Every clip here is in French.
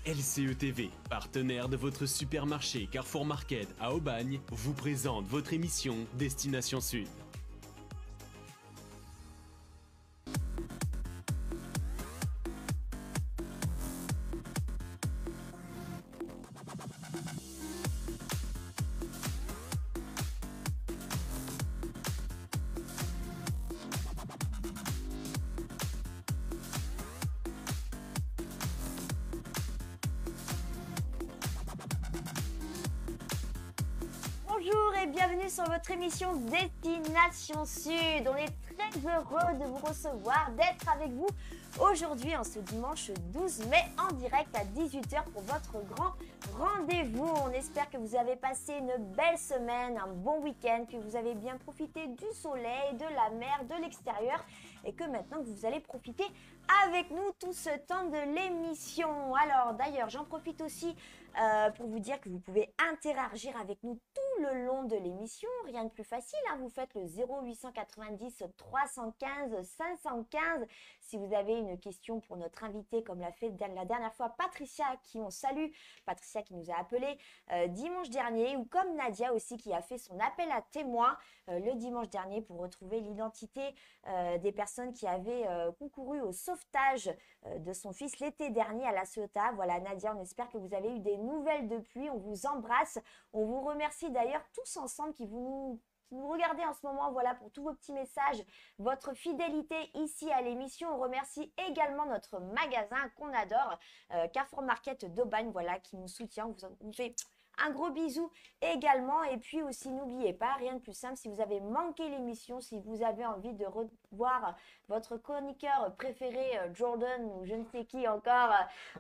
LCE TV, partenaire de votre supermarché Carrefour Market à Aubagne, vous présente votre émission Destination Sud. Bonjour et bienvenue sur votre émission Destination Sud. On est très heureux de vous recevoir, d'être avec vous aujourd'hui en ce dimanche 12 mai en direct à 18 h pour votre grand rendez-vous. On espère que vous avez passé une belle semaine, un bon week-end, que vous avez bien profité du soleil, de la mer, de l'extérieur et que maintenant vous allez profiter avec nous tout ce temps de l'émission. Alors d'ailleurs, j'en profite aussi pour vous dire que vous pouvez interagir avec nous tout le long de l'émission. Rien de plus facile, hein. Vous faites le 0890 315 515 si vous avez une question pour notre invité, comme l'a fait la dernière fois Patricia, qui on salue, Patricia qui nous a appelé dimanche dernier, ou comme Nadia aussi qui a fait son appel à témoins le dimanche dernier pour retrouver l'identité des personnes qui avaient concouru au sauvetage de son fils l'été dernier à La Ciotat. Voilà Nadia, on espère que vous avez eu des nouvelles depuis, on vous embrasse, on vous remercie d'ailleurs tous ensemble qui vous regardez en ce moment, voilà, pour tous vos petits messages, votre fidélité ici à l'émission. On remercie également notre magasin qu'on adore, Carrefour Market d'Aubagne, voilà, qui nous soutient. On vous fait un gros bisou également. Et puis aussi, n'oubliez pas, rien de plus simple, si vous avez manqué l'émission, si vous avez envie de revoir votre chroniqueur préféré, Jordan ou je ne sais qui encore,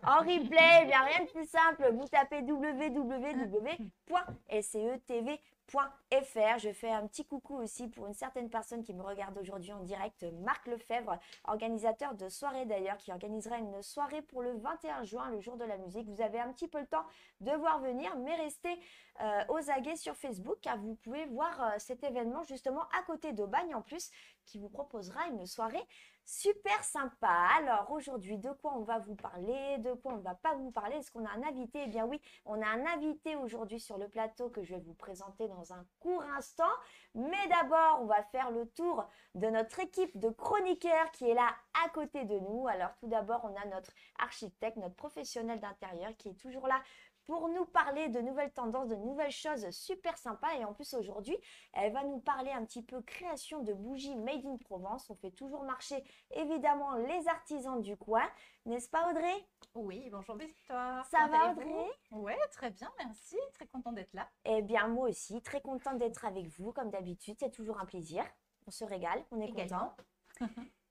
en replay, eh bien rien de plus simple, vous tapez www.lcetv.fr. Je fais un petit coucou aussi pour une certaine personne qui me regarde aujourd'hui en direct, Marc Lefebvre, organisateur de soirée d'ailleurs, qui organisera une soirée pour le 21 juin, le jour de la musique. Vous avez un petit peu le temps de voir venir, mais restez aux aguets sur Facebook car vous pouvez voir cet événement justement à côté d'Aubagne en plus, qui vous proposera une soirée super sympa. Alors aujourd'hui, de quoi on va vous parler, de quoi on ne va pas vous parler? Est-ce qu'on a un invité? Eh bien oui, on a un invité aujourd'hui sur le plateau que je vais vous présenter dans un court instant. Mais d'abord, on va faire le tour de notre équipe de chroniqueurs qui est là à côté de nous. Alors tout d'abord, on a notre architecte, notre professionnel d'intérieur qui est toujours là pour nous parler de nouvelles tendances, de nouvelles choses super sympas. Et en plus aujourd'hui, elle va nous parler un petit peu création de bougies made in Provence. On fait toujours marcher évidemment les artisans du coin. N'est-ce pas Audrey? Oui, bonjour Victoire. Ça va Audrey? Ouais, très bien, merci. Très contente d'être là. Eh bien moi aussi, très contente d'être avec vous comme d'habitude. C'est toujours un plaisir. On se régale, on est content.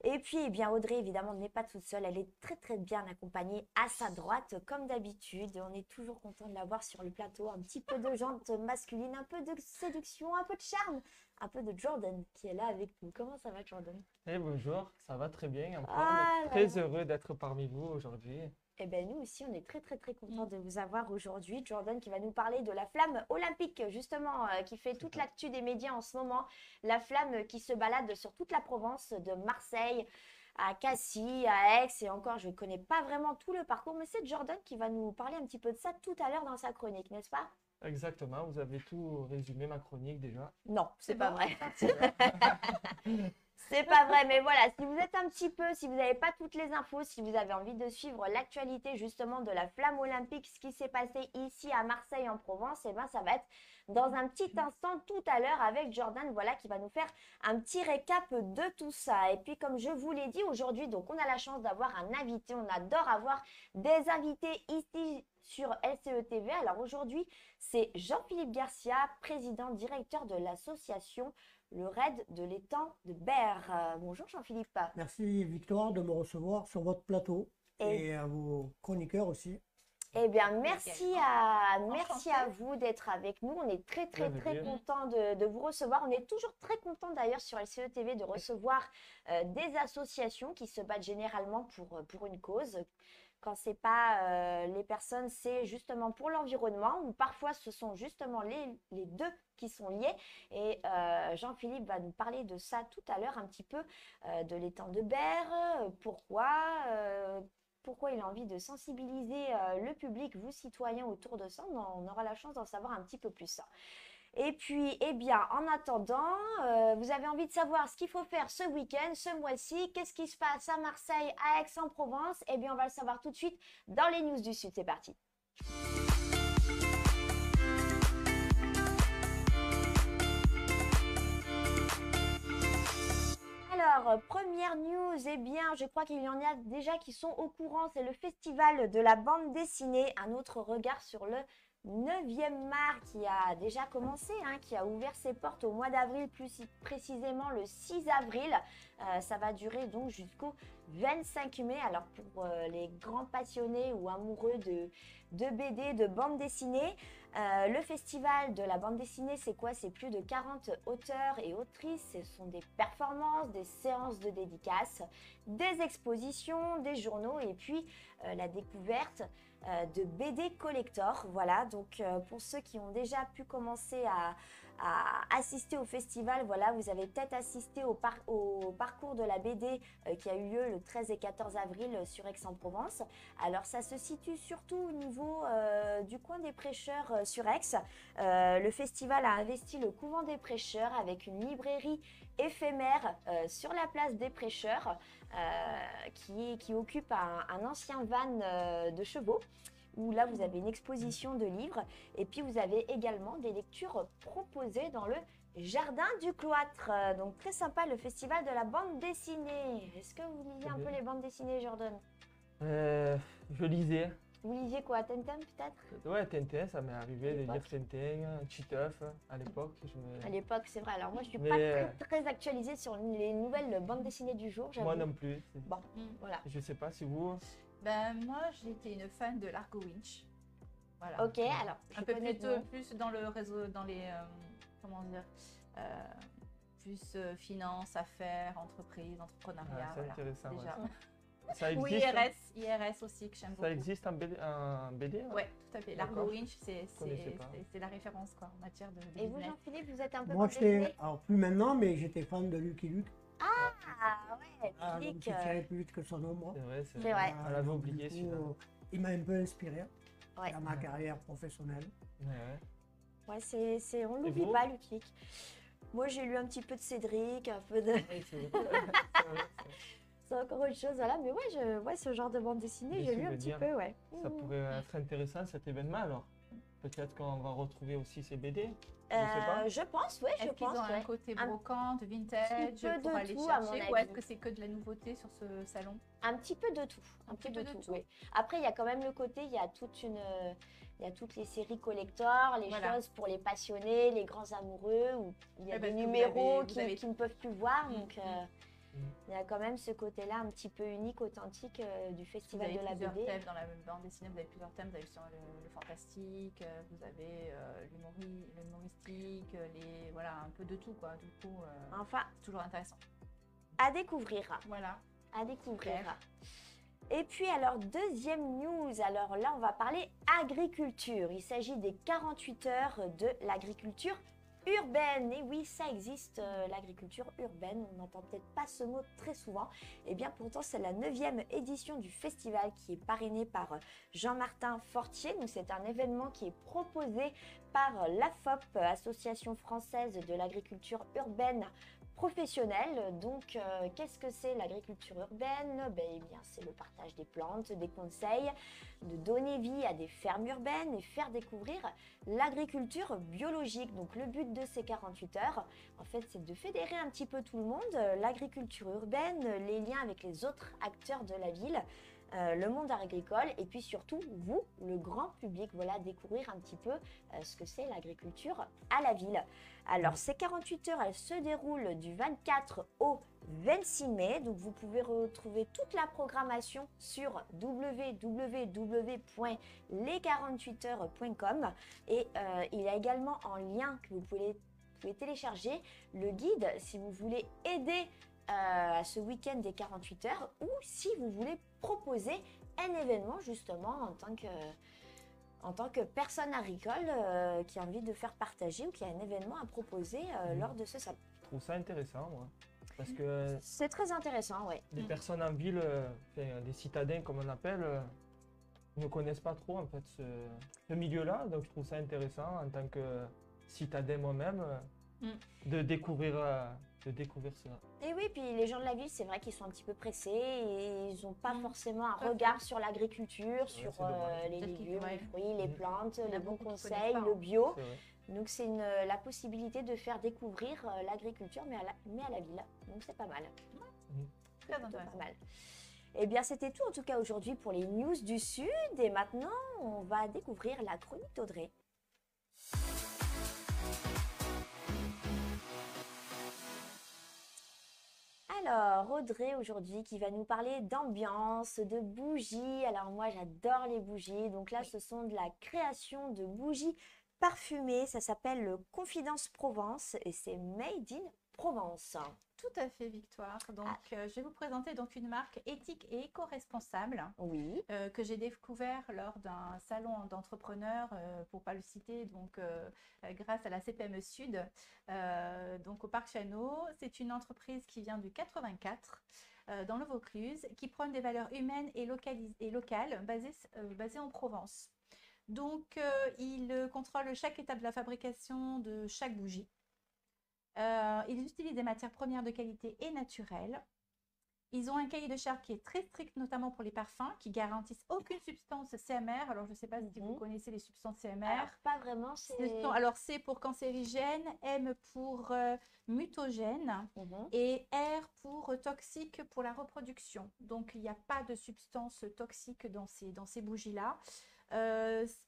Et puis, eh bien, Audrey, évidemment, n'est pas toute seule. Elle est très, très bien accompagnée à sa droite, comme d'habitude. On est toujours content de la voir sur le plateau. Un petit peu de jante masculine, un peu de séduction, un peu de charme, un peu de Jordan qui est là avec nous. Comment ça va, Jordan? Eh bonjour, ça va très bien. Encore, Ah, on est très heureux d'être parmi vous aujourd'hui. Eh bien, nous aussi, on est très, très, très contents de vous avoir aujourd'hui. Jordan qui va nous parler de la flamme olympique, justement, qui fait toute l'actu des médias en ce moment. La flamme qui se balade sur toute la Provence, de Marseille à Cassis, à Aix et encore, je ne connais pas vraiment tout le parcours, mais c'est Jordan qui va nous parler un petit peu de ça tout à l'heure dans sa chronique, n'est-ce pas? Exactement, vous avez tout résumé ma chronique déjà. Non, c'est pas vrai. C'est vrai. C'est pas vrai, mais voilà, si vous êtes un petit peu, si vous n'avez pas toutes les infos, si vous avez envie de suivre l'actualité justement de la flamme olympique, ce qui s'est passé ici à Marseille en Provence, et ben ça va être dans un petit instant tout à l'heure avec Jordan, voilà, qui va nous faire un petit récap de tout ça. Et puis comme je vous l'ai dit aujourd'hui, donc on a la chance d'avoir un invité, on adore avoir des invités ici sur LCE TV. Alors aujourd'hui, c'est Jean-Philippe Garcia, président directeur de l'association Le Raid de l'étang de Berre. Bonjour Jean-Philippe. Merci Victoire de me recevoir sur votre plateau et à vos chroniqueurs aussi. Eh bien, merci à vous d'être avec nous. On est très, très, très content de vous recevoir. On est toujours très content d'ailleurs sur LCE TV de recevoir des associations qui se battent généralement pour une cause. Quand c'est pas les personnes, c'est justement pour l'environnement ou parfois ce sont justement les deux qui sont liés. Et Jean-Philippe va nous parler de ça tout à l'heure un petit peu, de l'étang de Berre, pourquoi, pourquoi il a envie de sensibiliser le public, vous citoyens, autour de ça. On aura la chance d'en savoir un petit peu plus. Et puis, eh bien, en attendant, vous avez envie de savoir ce qu'il faut faire ce week-end, ce mois-ci, qu'est-ce qui se passe à Marseille, à Aix-en-Provence? Eh bien, on va le savoir tout de suite dans les news du Sud. C'est parti. Alors, première news, eh bien, je crois qu'il y en a déjà qui sont au courant, c'est le festival de la bande dessinée, un autre regard sur le 9e art qui a déjà commencé, qui a ouvert ses portes au mois d'avril, plus précisément le 6 avril. Ça va durer donc jusqu'au 25 mai. Alors pour les grands passionnés ou amoureux de BD, de bande dessinée, le festival de la bande dessinée, c'est quoi? C'est plus de 40 auteurs et autrices. Ce sont des performances, des séances de dédicaces, des expositions, des journaux et puis la découverte de BD collector. Voilà, donc pour ceux qui ont déjà pu commencer à assister au festival, voilà, vous avez peut-être assisté au parcours de la BD qui a eu lieu le 13 et 14 avril sur Aix-en-Provence. Alors ça se situe surtout au niveau du coin des prêcheurs sur Aix. Le festival a investi le couvent des prêcheurs avec une librairie éphémère sur la place des prêcheurs qui occupe un ancien van de chevaux, où là vous avez une exposition de livres et puis vous avez également des lectures proposées dans le jardin du cloître. Donc très sympa, le festival de la bande dessinée. Est-ce que vous lisez un peu les bandes dessinées, Jordan? Je lisais. Vous lisiez quoi, Tintin peut-être? Ouais, Tintin, ça m'est arrivé de lire Tintin, Titeuf à l'époque. À l'époque, c'est vrai. Alors moi, je suis Mais, pas très actualisée sur les nouvelles bandes dessinées du jour, j'avoue. Moi non plus. Bon, voilà. Je sais pas si vous. Ben, moi, j'étais une fan de Largo Winch. Voilà. Ok, alors, Un peu plus dans le réseau, dans les, comment dire, plus finance, affaires, entreprise, entrepreneuriat. C'est voilà, intéressant. déjà. Ouais. Ça Ou existe. IRS aussi, que j'aime beaucoup. Ça existe en BD, ouais. Ouais, tout à fait. Largo D'accord. Winch, connaissais pas. c'est la référence quoi, en matière de Et vous, business. Jean-Philippe, vous êtes un peu Moi, bande dessinée? alors plus maintenant, mais j'étais fan de Lucky Luke. Ah ouais, Ah, Luc, l'homme qui tirait plus vite que son ombre. C'est vrai. C'est vrai. On l'avait donc, oublié du coup, celui-là. il m'a un peu inspiré Ouais. dans ma carrière professionnelle. Ouais. ouais, on Et l'oublie vous pas, Luc. Moi, j'ai lu un petit peu de Cédric, un peu de... Ouais, c'est vrai. C'est encore autre chose, voilà. Mais ouais, ce genre de bande dessinée, Des j'ai lu un petit souvenirs. peu, ouais. Ça pourrait être intéressant cet événement alors. Peut-être qu'on va retrouver aussi ces BD. Je sais pas. Je pense, ouais, je Est-ce qu'ils pense, ont un ouais. côté Un brocante, vintage, petit peu pour de aller tout, à mon chercher, ou avis. est-ce que c'est que de la nouveauté sur ce salon? Un petit peu de tout. Un petit peu de tout, oui. Après, il y a quand même le côté, il y a toutes les séries collector, les Voilà. choses pour les passionnés, les grands amoureux, où il y a Ouais, des parce que numéros vous avez- qui ne peuvent plus voir. Mm, Donc, il y a quand même ce côté-là un petit peu unique, authentique du Vous Festival avez de la plusieurs BD. thèmes dans la bande dessinée, vous avez plusieurs thèmes, vous avez sur le fantastique, vous avez l'humoristique, voilà, un peu de tout quoi. Du coup, Enfin, c'est toujours intéressant. à découvrir. Voilà. À découvrir. Super. Et puis alors, deuxième news, alors là on va parler agriculture. Il s'agit des 48 heures de l'agriculture urbaine. Et oui, ça existe, l'agriculture urbaine, on n'entend peut-être pas ce mot très souvent. Et bien pourtant, c'est la 9e édition du festival qui est parrainée par Jean-Martin Fortier. Donc c'est un événement qui est proposé par l'AFOP, Association française de l'agriculture urbaine professionnelle. Donc, qu'est-ce que c'est l'agriculture urbaine? Eh bien, c'est le partage des plantes, des conseils, de donner vie à des fermes urbaines et faire découvrir l'agriculture biologique. Donc, le but de ces 48 heures, en fait, c'est de fédérer un petit peu tout le monde, l'agriculture urbaine, les liens avec les autres acteurs de la ville, le monde agricole et puis surtout vous, le grand public, voilà, découvrir un petit peu ce que c'est l'agriculture à la ville. Alors ces 48 heures, elles se déroulent du 24 au 26 mai, donc vous pouvez retrouver toute la programmation sur www.les48heures.com et il y a également en lien que vous pouvez télécharger le guide si vous voulez aider à ce week-end des 48 heures ou si vous voulez proposer un événement justement en tant que personne agricole qui a envie de faire partager ou qui a un événement à proposer lors de ce salon. Je trouve ça intéressant, moi. Parce que C'est très intéressant, ouais. les personnes en ville, enfin, les citadins comme on appelle, ne connaissent pas trop en fait ce milieu-là. Donc je trouve ça intéressant en tant que citadin moi-même de découvrir cela. Et oui, puis les gens de la ville, c'est vrai qu'ils sont un petit peu pressés et ils n'ont pas forcément un regard sur l'agriculture, sur c'est dommage. les Peut-être qu'ils légumes, les pourraient. fruits, les plantes, Il y en a les bons beaucoup qui conseils, connaissent pas, le hein. bio. C'est vrai. Donc c'est la possibilité de faire découvrir l'agriculture, mais à la ville. Donc c'est pas mal. C'est Très plutôt intéressant. pas mal. Eh bien, c'était tout en tout cas aujourd'hui pour les news du Sud. Et maintenant, on va découvrir la chronique d'Audrey. Alors, Audrey aujourd'hui qui va nous parler d'ambiance, de bougies. Alors moi, j'adore les bougies. Donc là, ce sont de la création de bougies parfumées. Ça s'appelle le Confidence Provence et c'est Made in Provence. Tout à fait, Victoire. Donc, je vais vous présenter donc une marque éthique et éco-responsable Oui. que j'ai découvert lors d'un salon d'entrepreneurs, pour pas le citer, donc grâce à la CPME Sud, donc au Parc Chano. C'est une entreprise qui vient du 84 dans le Vaucluse, qui prône des valeurs humaines et locales basées en Provence. Donc, il contrôle chaque étape de la fabrication de chaque bougie. Ils utilisent des matières premières de qualité et naturelles. Ils ont un cahier de charges qui est très strict, notamment pour les parfums, qui garantissent aucune substance CMR. Alors, je ne sais pas si vous connaissez les substances CMR. Alors, pas vraiment. Alors, C pour cancérigène, M pour mutagène Mhm. et R pour toxique pour la reproduction. Donc, il n'y a pas de substance toxique dans ces bougies-là.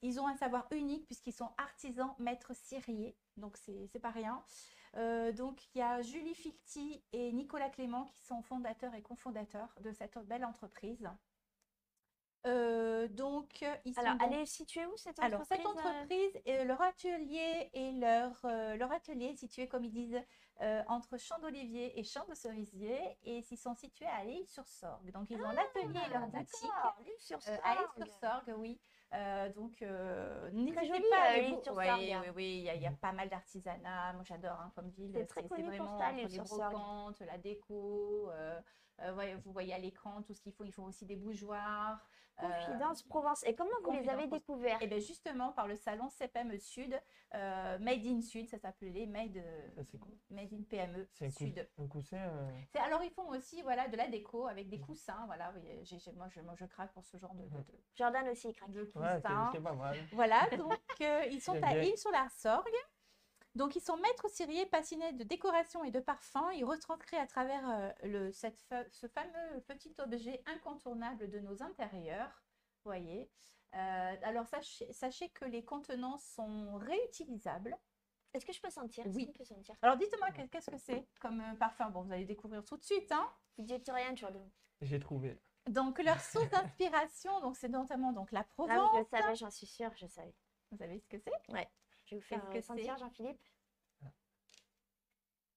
Ils ont un savoir unique puisqu'ils sont artisans maîtres ciriers. Donc, c'est pas rien. Donc, il y a Julie Ficti et Nicolas Clément qui sont fondateurs et cofondateurs de cette belle entreprise. Donc, ils sont Alors, donc- elle est située où cette entreprise? Alors, cette entreprise, leur atelier est situé, comme ils disent, entre Champ d'Olivier et Champ de Cerisier, et ils sont situés à L'Île-sur-Sorgue. Donc, ils ont l'atelier et leur boutique à L'Île-sur-Sorgue, oui. Donc, n'hésitez joli, pas à aller L'Île-sur-Sorgue. Oui, il y a pas mal d'artisanat. Moi, j'adore comme ville. C'est très connu pour vraiment ça, entre les L'Île-sur-Sorgue. brocantes, la déco. Ouais, vous voyez à l'écran tout ce qu'il faut. Il faut aussi des bougeoirs. Confidence Provence. Et comment vous les Confidence avez Provence. découverts? Et bien justement par le salon CPME Sud, Made in Sud, ça s'appelait Made c'est cool. in PME C'est Sud. un coussin. Alors ils font aussi voilà, de la déco avec des coussins. Voilà, oui, moi je craque pour ce genre Jordan aussi, il craque. de Ouais, coussins. c'est pas mal. Voilà, donc ils sont J'aime à bien. Île-sur-la-Sorgue. Donc, ils sont maîtres ciriers passionnés de décoration et de parfum. Ils retranscrivent à travers ce fameux petit objet incontournable de nos intérieurs. Vous voyez. Alors, sachez que les contenants sont réutilisables. Est-ce que je peux sentir? Oui. Est-ce qu'on peut sentir? Alors, dites-moi, qu'est-ce que c'est comme parfum? Bon, vous allez découvrir tout de suite, hein. Végétarien, Jordan. J'ai trouvé. Donc, leur source d'inspiration, donc c'est notamment donc, la Ah Provence. oui, je le savais, j'en suis sûre, je savais. Vous savez ce que c'est? Ouais. Je vais vous faire Qu'est-ce que sentir, c'est? Jean-Philippe.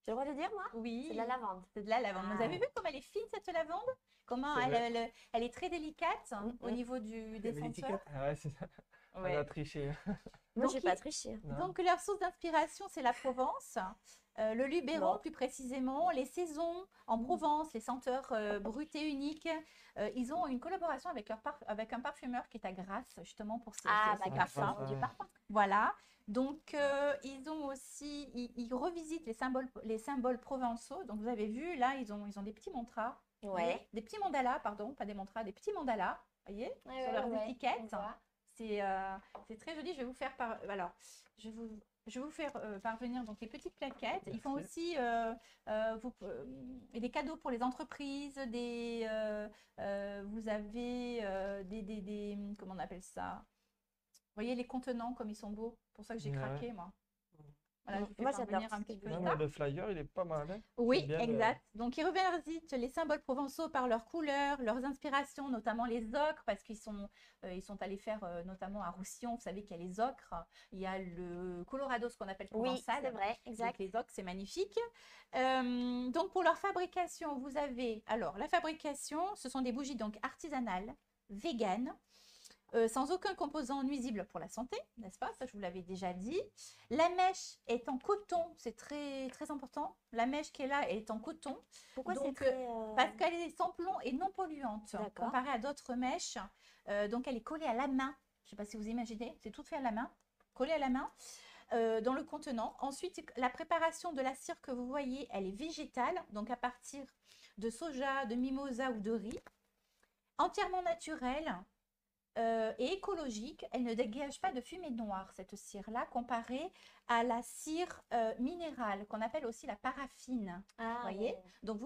J'ai le droit de dire, moi? Oui. C'est de la lavande. C'est de la lavande. Vous Ah. avez vu comme elle est fine, cette lavande? Comment C'est elle est très délicate au niveau des avait senteurs. l'étiquette. Ah ouais, c'est ça. On Ouais. a triché. Moi, Donc, j'ai pas triché. Non. Donc, leur source d'inspiration, c'est la Provence, le Luberon Non. plus précisément, les saisons en Provence, les senteurs brutes et uniques. Ils ont une collaboration avec un parfumeur qui est à Grasse, justement pour ces Bah, parfums. ouais. du parfum. Voilà. Donc, ils ont aussi, ils revisitent les symboles provençaux. Donc, vous avez vu, là, ils ont des petits mantras. Ouais. Des petits mandalas, pardon, pas des mantras, des petits mandalas, voyez, Ouais, sur leurs ouais, étiquettes. on voit. C'est très joli. Je vais vous faire je vais vous faire parvenir donc les petites plaquettes. Ils font aussi des cadeaux pour les entreprises. Vous avez comment on appelle ça? Vous voyez les contenants comme ils sont beaux. C'est pour ça que j'ai Ouais. craqué moi. Voilà, je vous fais Moi, j'adore parvenir un ce petit type peu de Non, ça. mais le flyer, il est pas mal. Hein. Oui, J'aime bien exact. Donc, ils revisitent les symboles provençaux par leurs couleurs, leurs inspirations, notamment les ocres, parce qu'ils sont allés faire notamment à Roussillon. Vous savez qu'il y a les ocres, il y a le colorado, ce qu'on appelle Oui, provençal. c'est vrai, Donc, exact. les ocres, c'est magnifique. Donc, pour leur fabrication, vous avez... Alors, la fabrication, ce sont des bougies donc artisanales, véganes. sans aucun composant nuisible pour la santé, n'est-ce pas? Ça, je vous l'avais déjà dit. La mèche est en coton, c'est très, très important. La mèche qui est là est en coton. Pourquoi c'est Donc, très... parce qu'elle est sans plomb et non polluante, D'accord. comparée à d'autres mèches. Donc, elle est collée à la main. Je ne sais pas si vous imaginez, c'est tout fait à la main, collée à la main. Dans le contenant. Ensuite, la préparation de la cire que vous voyez, elle est végétale, donc à partir de soja, de mimosa ou de riz, entièrement naturelle et écologique. Elle ne dégage pas de fumée noire, cette cire-là, comparée à la cire minérale, qu'on appelle aussi la paraffine. Ah, Voyez. ouais. Donc,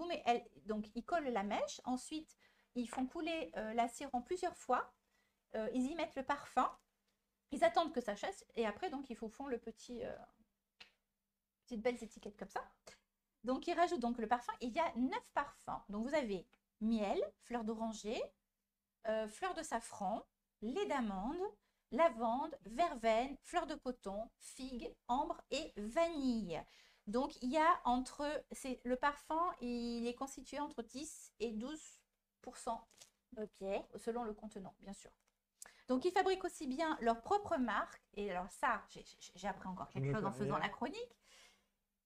donc, ils collent la mèche, ensuite, ils font couler la cire en plusieurs fois, ils y mettent le parfum. Ils attendent que ça chasse et après, donc, ils font le petites belles étiquettes comme ça. Donc, ils rajoutent donc le parfum. Il y a 9 parfums. Donc, vous avez miel, fleur d'oranger, fleur de safran, lait d'amande, lavande, verveine, fleur de coton, figue, ambre et vanille. Donc, il y a le parfum, il est constitué entre 10 et 12%. Ok. Selon le contenant, bien sûr. Donc, ils fabriquent aussi bien leur propre marque. Et alors ça, j'ai appris encore quelque chose en faisant la chronique.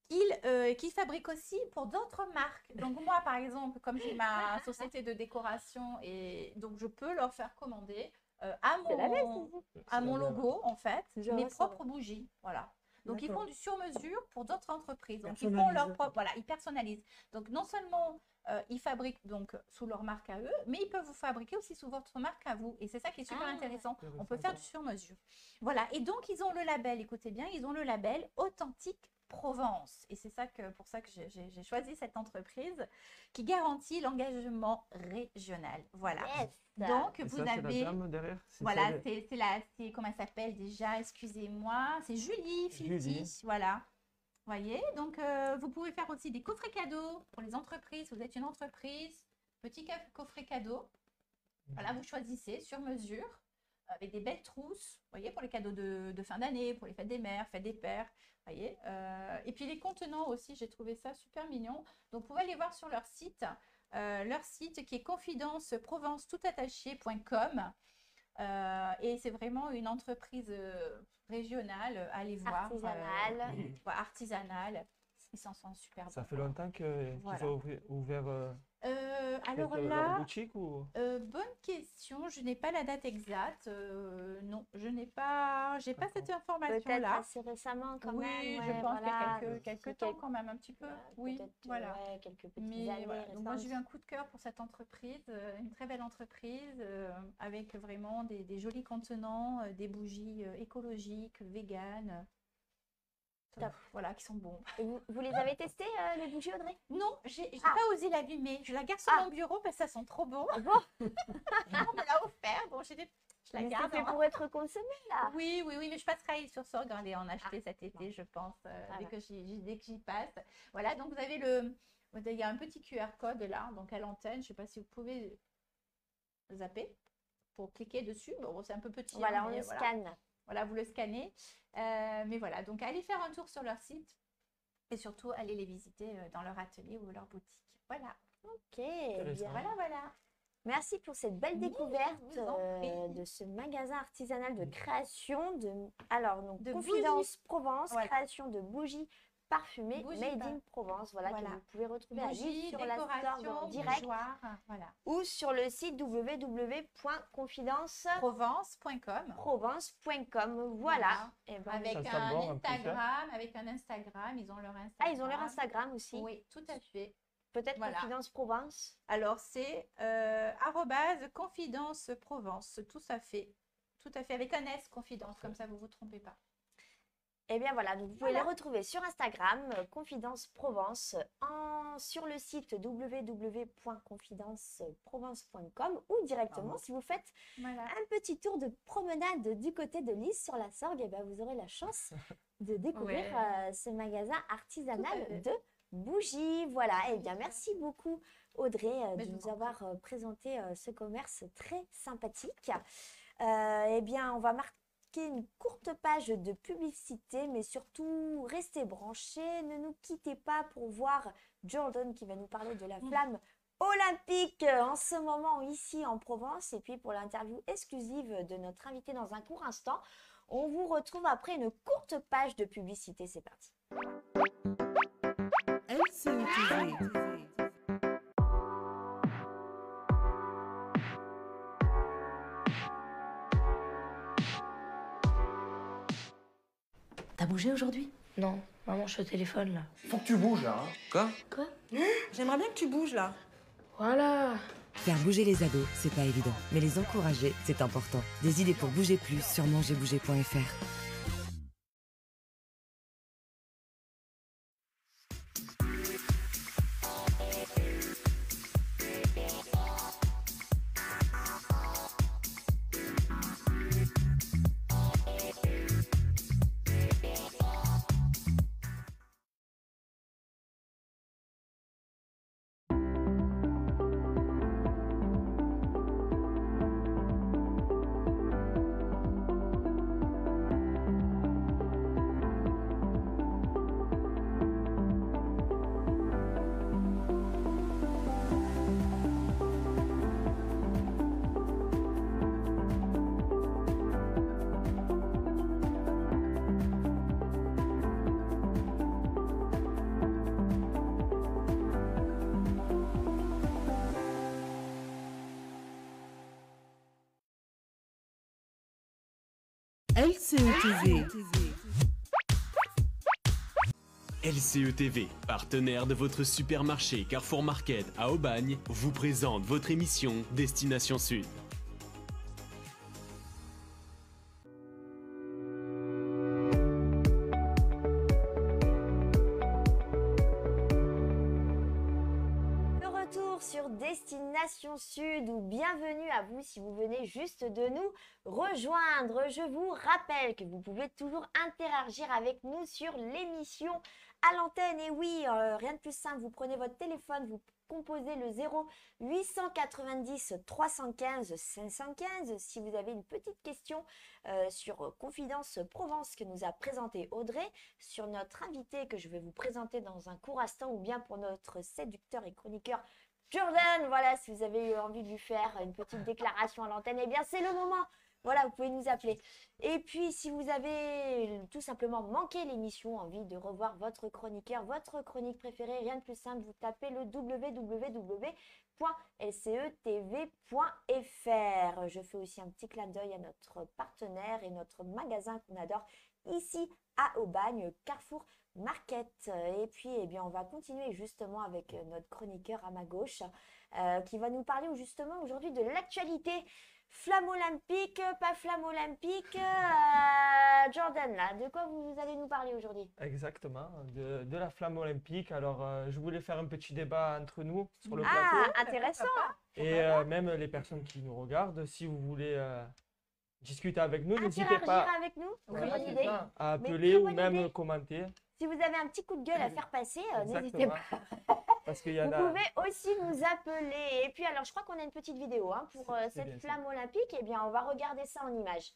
Qu'ils fabriquent aussi pour d'autres marques. Donc, moi, par exemple, comme j'ai ma société de décoration, et donc je peux leur faire commander à mon logo, en fait, mes propres bougies. Voilà. Donc, ils font du sur-mesure pour d'autres entreprises. Donc, ils font leur propre, voilà, ils personnalisent. Donc, non seulement ils fabriquent donc sous leur marque à eux, mais ils peuvent vous fabriquer aussi sous votre marque à vous. Et c'est ça qui est super intéressant. On peut faire du sur-mesure. Voilà. Et donc, ils ont le label, écoutez bien, ils ont le label Authentique Provence. Et c'est pour ça que j'ai choisi cette entreprise qui garantit l'engagement régional. Voilà. Yes. Donc, Et vous ça, avez... c'est la dame derrière. Voilà, c'est comment elle s'appelle déjà? Excusez-moi. C'est Julie Filti. Voilà. Voyez, donc vous pouvez faire aussi des coffrets cadeaux pour les entreprises. Vous êtes une entreprise, petit coffret cadeau. Voilà, vous choisissez sur mesure avec des belles trousses, voyez, pour les cadeaux de fin d'année, pour les fêtes des mères, fêtes des pères, voyez. Et puis les contenants aussi, j'ai trouvé ça super mignon. Donc, vous pouvez aller voir sur leur site qui est confidenceprovence-toutattaché.com. Et c'est vraiment une entreprise régionale, allez voir. Artisanale. Artisanale. Ils s'en sont super bons. Ça fait longtemps qu'ils ont ouvert alors leur là, boutique ou... bonne question. Je n'ai pas la date exacte. Non, j'ai pas cette information-là. Peut-être assez récemment quand même. Oui, ouais, je pense voilà. qu'il y a quelques temps quand même, un petit peu. Oui, Peut-être, voilà. ouais, quelques petites Mais années voilà. Donc moi, j'ai eu récentes. un coup de cœur pour cette entreprise, une très belle entreprise avec vraiment des jolis contenants, des bougies écologiques, véganes. Top. Voilà, qui sont bons. Et vous les avez testés, les bougies, Audrey? Non, j'ai pas osé l'allumer. Je la garde sur mon bureau parce que ça sent trop bon. Ah bon? On me l'a offert, donc je la Mais garde. c'est fait pour être consommé, là. Oui, mais je passerai sur Sorgue, aller en acheter cet été, je pense, dès que j'y passe. Voilà, donc vous avez il y a un petit QR code là, donc à l'antenne. Je ne sais pas si vous pouvez zapper pour cliquer dessus. Bon, c'est un peu petit. Voilà, hein, on mais le scanne. Voilà, vous le scannez. Mais voilà, donc allez faire un tour sur leur site et surtout allez les visiter dans leur atelier ou leur boutique. Voilà. Ok, bien. Voilà. Merci pour cette belle Oui, découverte je vous en prie. de ce magasin artisanal de création de De Confidence Provence, Voilà. création de bougies parfumées Bougies made in Provence, voilà, que Voilà. vous pouvez retrouver à Lille Bougies, sur la store décoration, en direct bougeoir, voilà. ou sur le site www.confidenceprovence.com. Provence.com. Voilà. Et ben, Avec Ça, ça un bord, en plus, hein. Instagram, ils ont leur Instagram. ah, ils ont leur Instagram aussi. Oui, tout à fait. Peut-être Voilà. Confidence Provence. Alors, c'est @confidence Provence, tout à fait, avec un S, confidence, comme ça vous ne vous trompez pas. Et bien voilà, donc vous pouvez Voilà. les retrouver sur Instagram, Confidence Provence, sur le site www.confidenceprovence.com ou directement si vous faites Voilà. un petit tour de promenade du côté de Lys sur la Sorgue, et bien vous aurez la chance de découvrir ce magasin artisanal fait. de bougies. Voilà, et bien merci beaucoup Audrey Mais de je nous vous en avoir présenté ce commerce très sympathique. Eh bien on va marquer une courte page de publicité, mais surtout restez branchés, ne nous quittez pas pour voir Jordan qui va nous parler de la flamme olympiques en ce moment ici en Provence. Et puis pour l'interview exclusive de notre invité dans un court instant, on vous retrouve après une courte page de publicité. C'est parti. LCE T'as bougé aujourd'hui? Non, maman, je suis au téléphone là. Faut que tu bouges là. Quoi? Quoi? J'aimerais bien que tu bouges là. Voilà. Faire bouger les ados, c'est pas évident. Mais les encourager, c'est important. Des idées pour bouger plus sur mangerbouger.fr. LCE LCE TV, partenaire de votre supermarché Carrefour Market à Aubagne, vous présente votre émission Destination Sud. De retour sur Destination Sud ou bienvenue à vous si vous venez juste de nous rejoindre. Je vous rappelle que vous pouvez toujours interagir avec nous sur l'émission à l'antenne. Et oui, rien de plus simple, vous prenez votre téléphone, vous composez le 0 890 315 515 si vous avez une petite question sur Confidence Provence que nous a présenté Audrey, sur notre invité que je vais vous présenter dans un court instant, ou bien pour notre séducteur et chroniqueur Jordan. Voilà, si vous avez eu envie de lui faire une petite déclaration à l'antenne, eh bien c'est le moment. Voilà, vous pouvez nous appeler. Et puis, si vous avez tout simplement manqué l'émission, envie de revoir votre chroniqueur, votre chronique préférée, rien de plus simple, vous tapez le www.lcetv.fr. Je fais aussi un petit clin d'œil à notre partenaire et notre magasin qu'on adore ici à Aubagne, Carrefour Market. Et puis, eh bien, on va continuer justement avec notre chroniqueur à ma gauche qui va nous parler justement aujourd'hui de l'actualité. Flamme olympique, pas flamme olympique. Jordan, là, de quoi vous allez nous parler aujourd'hui? Exactement, de la flamme olympique. Alors, je voulais faire un petit débat entre nous sur le Ah, plateau. intéressant. Et même les personnes qui nous regardent, si vous voulez discuter avec nous, n'hésitez Interagir pas avec nous, très voilà, bonne c'est idée. ça, à Mais appeler très ou bonne même idée. commenter. Si vous avez un petit coup de gueule à faire passer, n'hésitez Exactement. pas. Parce qu'il y en Vous a. pouvez aussi nous appeler. Et puis, alors, je crois qu'on a une petite vidéo pour C'est cette bien ça. flamme olympique. Eh bien, on va regarder ça en images.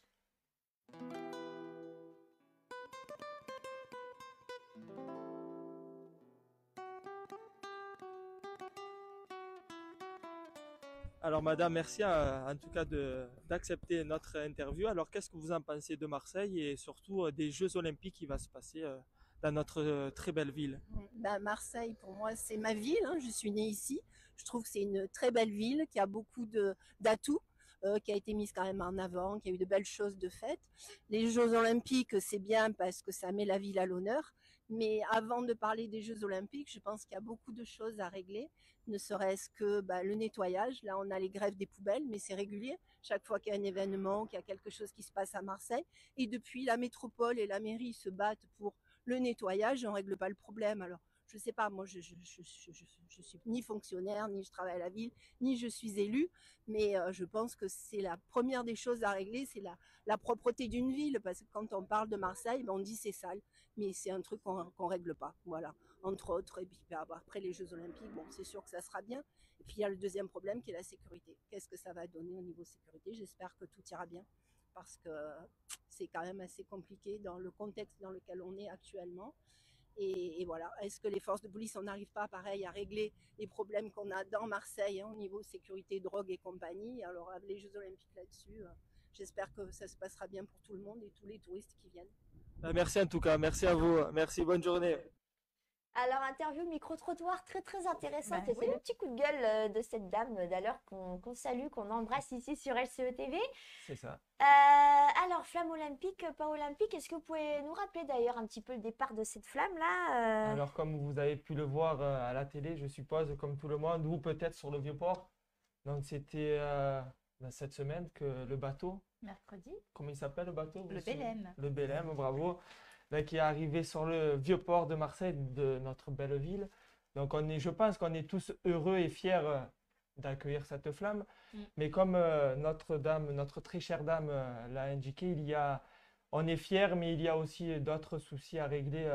Alors, madame, merci en tout cas d'accepter notre interview. Alors, qu'est-ce que vous en pensez de Marseille et surtout des Jeux Olympiques qui va se passer dans notre très belle ville? Marseille, pour moi, c'est ma ville. Je suis née ici. Je trouve que c'est une très belle ville qui a beaucoup d'atouts, qui a été mise quand même en avant, qui a eu de belles choses de faites. Les Jeux Olympiques, c'est bien parce que ça met la ville à l'honneur. Mais avant de parler des Jeux Olympiques, je pense qu'il y a beaucoup de choses à régler, ne serait-ce que le nettoyage. Là, on a les grèves des poubelles, mais c'est régulier. Chaque fois qu'il y a un événement, qu'il y a quelque chose qui se passe à Marseille. Et depuis, la métropole et la mairie se battent pour le nettoyage, on ne règle pas le problème. Alors, je ne sais pas, moi, je suis ni fonctionnaire, ni je travaille à la ville, ni je suis élue, mais je pense que c'est la première des choses à régler, c'est la propreté d'une ville, parce que quand on parle de Marseille, on dit c'est sale, mais c'est un truc qu'on règle pas, voilà, entre autres. Et puis après les Jeux Olympiques, bon, c'est sûr que ça sera bien. Et puis il y a le deuxième problème qui est la sécurité. Qu'est-ce que ça va donner au niveau sécurité? J'espère que tout ira bien, parce que c'est quand même assez compliqué dans le contexte dans lequel on est actuellement. Et voilà, est-ce que les forces de police, on n'arrive pas, pareil, à régler les problèmes qu'on a dans Marseille au niveau sécurité, drogue et compagnie. Alors, avec les Jeux Olympiques là-dessus, j'espère que ça se passera bien pour tout le monde et tous les touristes qui viennent. Merci en tout cas, merci à vous, merci, bonne journée. Alors, interview micro-trottoir très intéressante. Bah, Et c'est le petit coup de gueule de cette dame d'ailleurs qu'on salue, qu'on embrasse ici sur LCE TV. C'est ça. Alors, flamme olympique, pas olympique, est-ce que vous pouvez nous rappeler d'ailleurs un petit peu le départ de cette flamme-là Alors comme vous avez pu le voir à la télé, je suppose, comme tout le monde, ou peut-être sur le Vieux-Port. Donc c'était cette semaine que le bateau, Mercredi, comment il s'appelle le bateau? le Bélème. Le Bélème, bravo. Qui est arrivé sur le Vieux-Port de Marseille, de notre belle ville. Donc je pense qu'on est tous heureux et fiers d'accueillir cette flamme. Mais comme notre très chère dame l'a indiqué, on est fiers, mais il y a aussi d'autres soucis à régler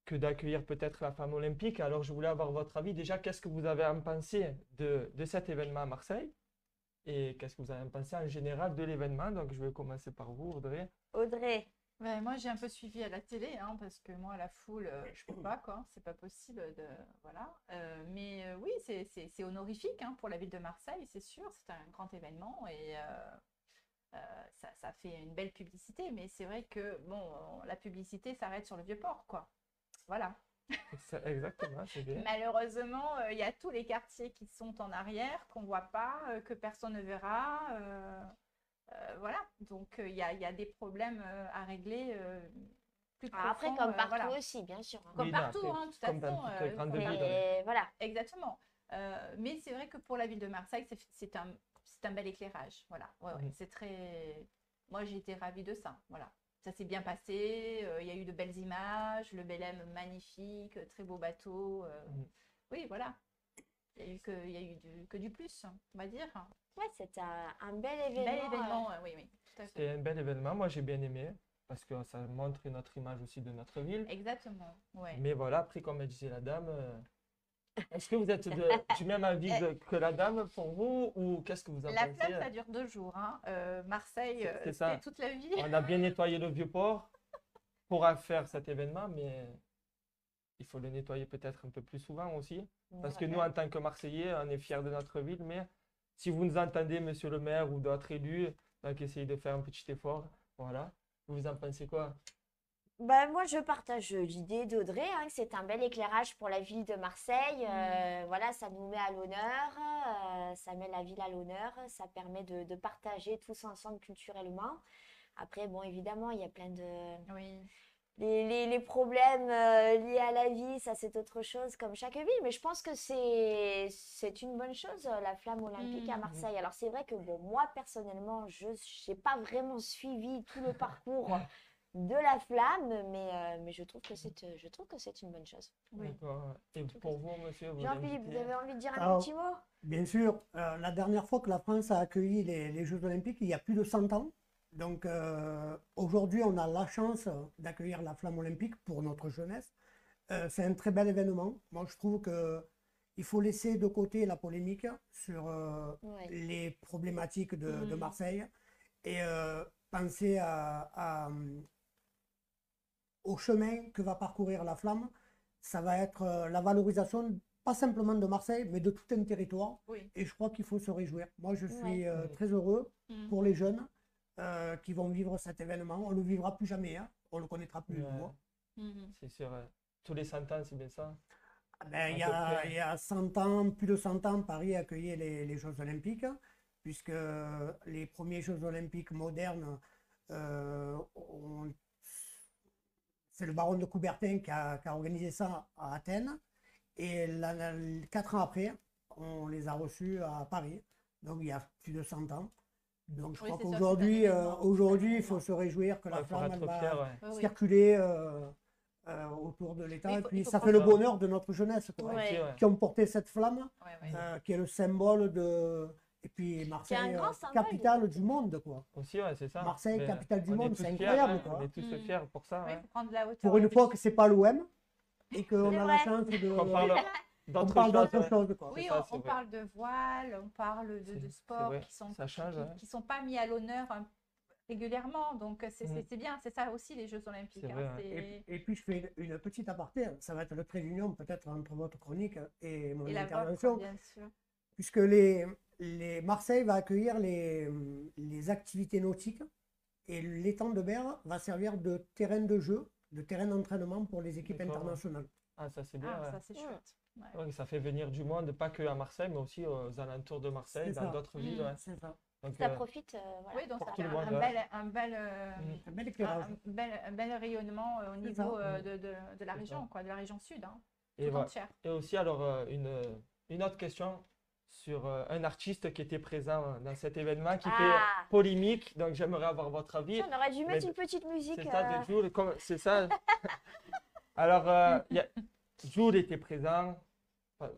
que d'accueillir peut-être la flamme olympique. Alors je voulais avoir votre avis. Déjà, qu'est-ce que vous avez à en penser de cet événement à Marseille? Et qu'est-ce que vous avez à en penser en général de l'événement? Donc je vais commencer par vous, Audrey. Audrey. Ouais, moi, j'ai un peu suivi à la télé, hein, parce que moi, la foule, je peux pas, quoi. C'est pas possible voilà. Mais oui, c'est honorifique, hein, pour la ville de Marseille, c'est sûr. C'est un grand événement et ça fait une belle publicité. Mais c'est vrai que, bon, la publicité s'arrête sur le Vieux-Port, quoi. Voilà. Exactement, c'est bien. Malheureusement, il y a tous les quartiers qui sont en arrière, qu'on voit pas, que personne ne verra. Voilà, donc il y a des problèmes à régler plus Après, profonds, comme partout voilà. aussi, bien sûr. Comme Oui, partout, après, hein, de toute comme dans façon. toutes les grandes villes. Et voilà. Exactement. Mais c'est vrai que pour la ville de Marseille, c'est un bel éclairage. Voilà. Ouais, c'est très. Moi, j'ai été ravie de ça. Voilà. Ça s'est bien passé. Il y a eu de belles images. Le Bélème magnifique, très beau bateau. Oui, voilà. Il y a eu que du plus, on va dire. Ouais, c'était un bel événement. Bel événement, oui, tout à fait. C'est un bel événement, moi j'ai bien aimé, parce que ça montre une autre image aussi de notre ville. Exactement, ouais. Mais voilà, après comme elle disait la dame, est-ce que vous êtes du même avis que la dame pour vous, ou qu'est-ce que vous en La pensez? flamme, ça dure 2 jours. Hein. Marseille, C'est ça. c'était toute la vie. On a bien nettoyé le Vieux-Port pour faire cet événement, mais il faut le nettoyer peut-être un peu plus souvent aussi. Parce que nous, en tant que Marseillais, on est fiers de notre ville, mais si vous nous entendez, monsieur le maire ou d'autres élus, donc essayez de faire un petit effort. Voilà. Vous en pensez quoi? Bah, moi, je partage l'idée d'Audrey, hein, que c'est un bel éclairage pour la ville de Marseille. Voilà, ça nous met à l'honneur, ça met la ville à l'honneur, ça permet de partager tous ensemble culturellement. Après, bon, évidemment, il y a plein de... Oui. Les problèmes liés à la vie, ça c'est autre chose comme chaque ville, mais je pense que c'est une bonne chose, la flamme olympique à Marseille. Alors c'est vrai que bon, moi personnellement, je n'ai pas vraiment suivi tout le parcours de la flamme, mais je trouve que c'est une bonne chose. Oui. D'accord. Et pour vous, monsieur, Jean-Philippe, vous avez envie de dire un Alors, petit mot? Bien sûr, la dernière fois que la France a accueilli les Jeux Olympiques, il y a plus de 100 ans. Donc aujourd'hui, on a la chance d'accueillir la flamme olympique pour notre jeunesse. C'est un très bel événement. Moi, je trouve qu'il faut laisser de côté la polémique sur les problématiques de Marseille et penser au chemin que va parcourir la flamme. Ça va être la valorisation, pas simplement de Marseille, mais de tout un territoire. Oui. Et je crois qu'il faut se réjouir. Moi, je suis très heureux pour les jeunes qui vont vivre cet événement. On ne le vivra plus jamais, hein. On ne le connaîtra plus. C'est sûr. Tous les 100 ans, c'est bien ça? Ben, il y a 100 ans, plus de 100 ans, Paris accueillait les Jeux Olympiques, puisque les premiers Jeux Olympiques modernes, c'est le baron de Coubertin qui a organisé ça à Athènes. Et 4 ans après, on les a reçus à Paris. Donc il y a plus de 100 ans. Donc je crois qu'aujourd'hui, il faut se réjouir que la flamme elle va circuler autour de l'État. Et puis ça fait le bonheur de notre jeunesse, quoi, qui ont porté cette flamme, qui est le symbole de... Et puis Marseille, capitale du monde, quoi. Aussi, ouais, c'est ça. Marseille, Mais capitale du monde, c'est fiers, incroyable, quoi. On est tous fiers pour ça. Oui, faut prendre de la hauteur. Pour une fois que c'est pas l'OM et qu'on a la chance de... On parle d'autre chose, quoi. Oui, on parle de voile, on parle de sports qui sont pas mis à l'honneur régulièrement. Donc, c'est bien, c'est ça aussi les Jeux Olympiques. C'est hein, vrai, c'est- Et puis je fais une petite aparté, ça va être le trait d'union peut-être entre votre chronique et mon Et la vôtre, intervention, bien sûr. puisque Marseille va accueillir les activités nautiques et l'étang de Berre va servir de terrain de jeu, de terrain d'entraînement pour les équipes D'accord. internationales. Ah, ça c'est bien. Ah, Ouais. ça, c'est chouette. Ouais. Ouais, ça fait venir du monde, pas que à Marseille, mais aussi aux alentours de Marseille, C'est dans ça. d'autres villes. Ouais. C'est ça. Donc, Ça profite, voilà. Oui, donc Pour ça tout fait le monde, un ouais. Un bel éclairage. un bel rayonnement au C'est niveau ça. de la C'est région, ça. quoi, de la région sud, hein, Et, tout voilà. entière. Et aussi, alors, une autre question sur un artiste qui était présent dans cet événement, qui fait Ah. polémique, donc j'aimerais avoir votre avis. On aurait dû mettre Mais une petite musique. C'est ça, de Jules, c'est ça. Alors, Jules était présent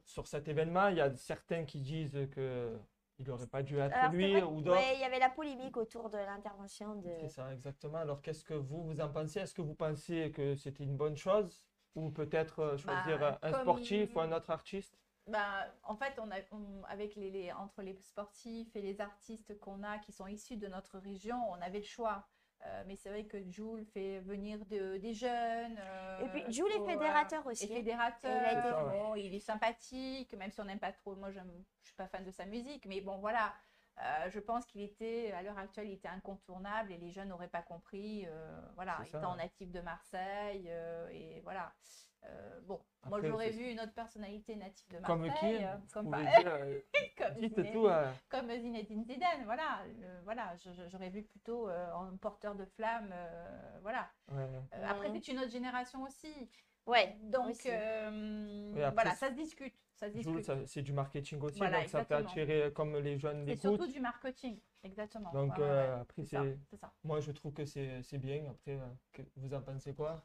sur cet événement. Il y a certains qui disent qu'il n'aurait pas dû être Alors, c'est lui vrai ou que- d'autres. ouais, il y avait la polémique autour de l'intervention de. C'est ça, exactement. Alors, qu'est-ce que vous en pensez? Est-ce que vous pensez que c'était une bonne chose? Ou peut-être choisir un comme- sportif ou un autre artiste? En fait, avec entre les sportifs et les artistes qu'on a qui sont issus de notre région, on avait le choix. Mais c'est vrai que Jules fait venir des jeunes. Et puis, Jules est fédérateur aussi, Et hein. fédérateur. Et il a été- C'est ça, ouais. Bon, il est sympathique, même si on n'aime pas trop. Moi, je suis pas fan de sa musique. Mais bon, voilà. Je pense qu'il était, à l'heure actuelle, il était incontournable et les jeunes n'auraient pas compris. Voilà, C'est ça, étant ouais. natif de Marseille. Et voilà. Bon, moi, Après, j'aurais c'est- vu une autre personnalité native de Comme Marseille. qui? Comme Vous par- pouvez dire, comme dites Zinedine- tout. comme Zinedine Zidane, voilà, voilà, j'aurais vu plutôt en porteur de flamme, voilà. Ouais. Après, Mhm. c'est une autre génération aussi. Ouais, Donc, aussi. Oui, après, voilà, ça se discute, ça se Jules, discute. c'est du marketing aussi, Voilà, donc ça peut exactement. attirer comme les jeunes C'est l'écoutent. surtout du marketing, exactement. Donc, Ouais, ouais, ouais, après, c'est ça, c'est- c'est ça. Moi, je trouve que c'est bien. Après, vous en pensez quoi?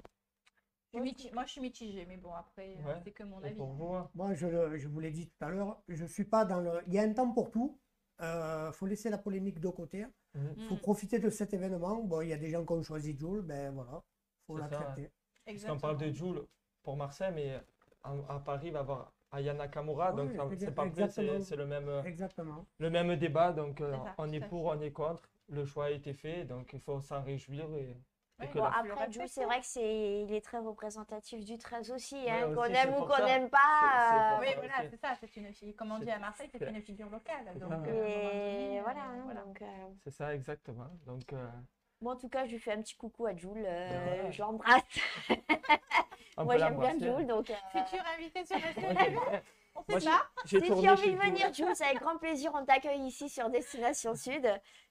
Moi, je suis mitigée, mais bon, après, Ouais. c'est que mon Et avis. pour vous, hein? Moi, je vous l'ai dit tout à l'heure, je suis pas dans le. Il y a un temps pour tout. Faut laisser la polémique de côté. Mhm. Faut profiter de cet événement. Bon, il y a des gens qui ont choisi Jules, ben voilà, faut C'est ça, l'accepter. Parce qu'on parle de Jules pour Marseille, mais à Paris, il va y avoir Aya Nakamura, donc Oui, c'est pas vrai, exactement. c'est Exactement. le même débat, donc ça, on est tout à pour, on est contre. Le choix a été fait, donc il faut s'en réjouir. Et Ouais, que Bon, la- je le après, répète, Jules, c'est vrai que il est très représentatif du 13 aussi, Ouais, hein, aussi, qu'on c'est aime ou pour qu'on ça. n'aime C'est pas. Oui, pour ça. voilà, ok. c'est ça, c'est une fille, comme on dit à Marseille, c'est une figure locale. Donc, ça. à un moment donné, Et voilà, hein, voilà. donc, C'est ça, exactement. Donc, moi, en tout cas, je lui fais un petit coucou à Jules. voilà. Je l'embrasse. on Moi, peut j'aime bien l'embrasser. Jules, donc. Futur invité sur le Moi, on Moi, sait pas. j'ai Si tu tourné as envie chez de Jules. venir, Jules, avec grand plaisir, on t'accueille ici sur Destination Sud.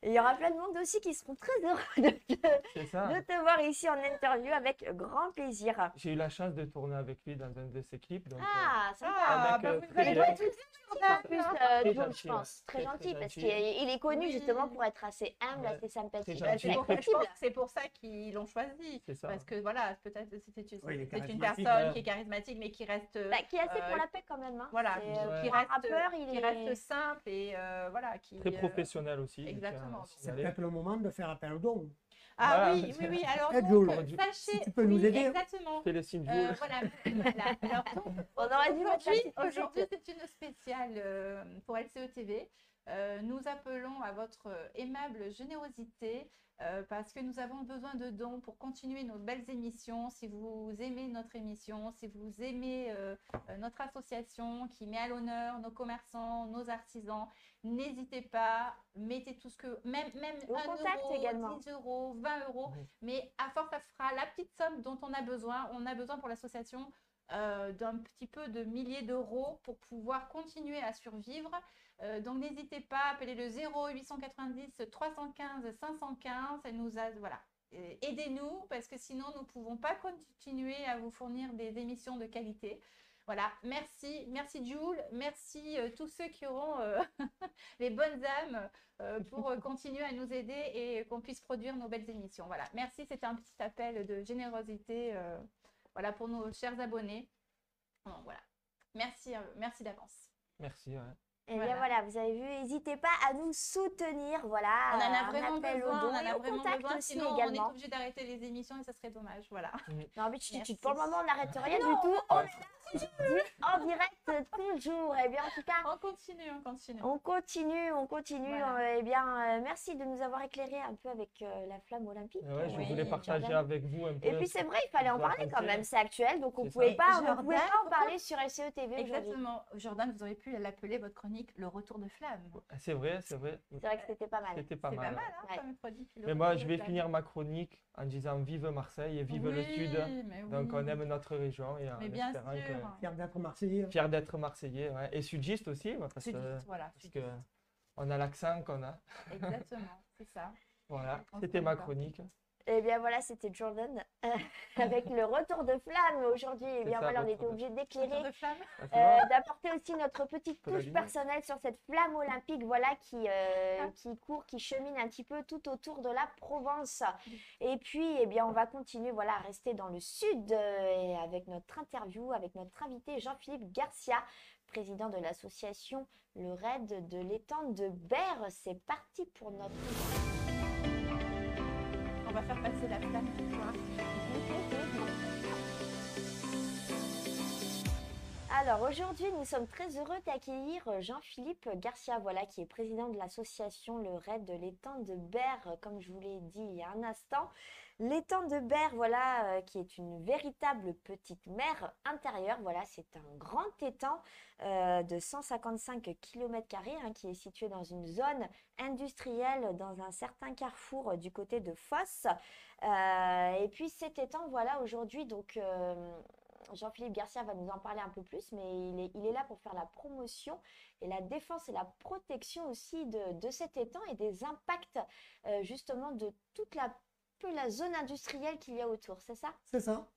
Et il y aura plein de monde aussi qui seront très heureux C'est ça. de te voir ici en interview avec grand plaisir. J'ai eu la chance de tourner avec lui dans un de ses clips. Donc, Ah, sympa. Ah, mec, bah, vous très allez bien. pas tout En plus, Très Jules, gentil, je pense. Très ouais. Très, gentil, très parce gentil. qu'il est connu Oui. justement pour être assez humble, Ouais. assez sympathique, Très gentil. C'est pour ça que je accessible. pense que c'est pour ça qu'ils l'ont choisi. c'est ça. Parce que voilà, peut-être que c'est Oui, il est une charismatique, personne ouais. qui est charismatique, mais qui reste, Bah, qui est assez Euh, pour la paix quand même. Hein. voilà, C'est, Ouais. qui pour un reste, rappeur, il qui est... reste simple et voilà, qui Très professionnel aussi. exactement. C'est peut-être le moment de faire appel aux dons. Ah Voilà. oui, oui, oui. Alors Eh, donc, Jules, sachez, si tu peux nous oui, aider. exactement. Fais le signe Jules. Voilà, voilà. Alors donc, On aurait dû mettre la petite aujourd'hui, musique. c'est une spéciale pour LCE TV. Nous appelons à votre aimable générosité parce que nous avons besoin de dons pour continuer nos belles émissions. Si vous aimez notre émission, si vous aimez notre association qui met à l'honneur nos commerçants, nos artisans, n'hésitez pas, mettez tout ce que, même Au 1 contact euro, également. 10 euros, 20 euros, Mhm. mais à force, ça fera la petite somme dont on a besoin. On a besoin pour l'association d'un petit peu de milliers d'euros pour pouvoir continuer à survivre. Donc n'hésitez pas, appelez le 0890 315 515 et voilà. Aidez-nous parce que sinon nous ne pouvons pas continuer à vous fournir des émissions de qualité. Voilà, merci Jules, merci tous ceux qui auront les bonnes âmes pour continuer à nous aider et qu'on puisse produire nos belles émissions. Voilà, merci, c'était un petit appel de générosité voilà, pour nos chers abonnés. Donc, voilà, merci d'avance. Merci. Ouais. Et bien voilà, vous avez vu, n'hésitez pas à nous soutenir, voilà. On en a un vraiment appel au besoin, don on en et a au vraiment contact besoin, aussi sinon on est également. obligé d'arrêter les émissions et ça serait dommage, voilà. Non, mais Merci. pour le moment, on n'arrête rien Non, du tout. on On est là en direct toujours. Et bien en tout cas, On continue, on continue. on continue. Voilà. Eh bien, merci de nous avoir éclairé un peu avec la flamme olympique. Ouais, je Oui, voulais partager Jordan. avec vous un peu. Et puis c'est vrai, il fallait en vous parler quand raconter. même, c'est actuel, donc on C'est pouvait ça. pas, on ne Jordan, pouvait pas en pourquoi parler sur SEO TV aujourd'hui. Exactement. Jordan, vous auriez pu l'appeler votre chronique Le Retour de Flamme. C'est vrai, c'est vrai. C'est vrai que c'était pas mal. C'était pas C'est mal. pas mal, hein, Ouais. comme chronique. Le Mais moi, Retour je de vais Flamme. finir ma chronique en disant vive Marseille et vive le Oui, Sud. mais Donc, oui. on aime notre région et en Mais bien espérant sûr. que. Fier d'être Marseillais. Fier d'être Marseillais, ouais. Et sudiste aussi, parce Sudiste, que, voilà. parce que on a l'accent qu'on a. Exactement, c'est ça. Voilà, On se c'était connaît ma pas. chronique. Eh bien voilà, c'était Jordan avec le retour de flamme aujourd'hui. Eh C'est bien ça, voilà, on retour était de- obligé Retour d'éclairer, de Flamme. Ah, tu vois, d'apporter aussi notre petite Faut la touche lumière. personnelle sur cette flamme olympique, voilà, qui court, qui chemine un petit peu tout autour de la Provence. Et puis, eh bien, on va continuer, voilà, à rester dans le sud et avec notre interview, avec notre invité Jean-Philippe Garcia, président de l'association Le Raid de l'étang de Berre. C'est parti pour notre On va faire passer la flamme ce soir. Alors aujourd'hui, nous sommes très heureux d'accueillir Jean-Philippe Garcia, voilà, qui est président de l'association Le Raid de l'étang de Berre, comme je vous l'ai dit il y a un instant. L'étang de Berre, voilà, qui est une véritable petite mer intérieure, voilà, c'est un grand étang de 155 km², qui est situé dans une zone industrielle, dans un certain carrefour du côté de Fosse. Et puis cet étang, voilà, aujourd'hui, donc Jean-Philippe Garcia va nous en parler un peu plus, mais il est là pour faire la promotion et la défense et la protection aussi de cet étang et des impacts justement de toute la zone industrielle qu'il y a autour, c'est ça? C'est ça.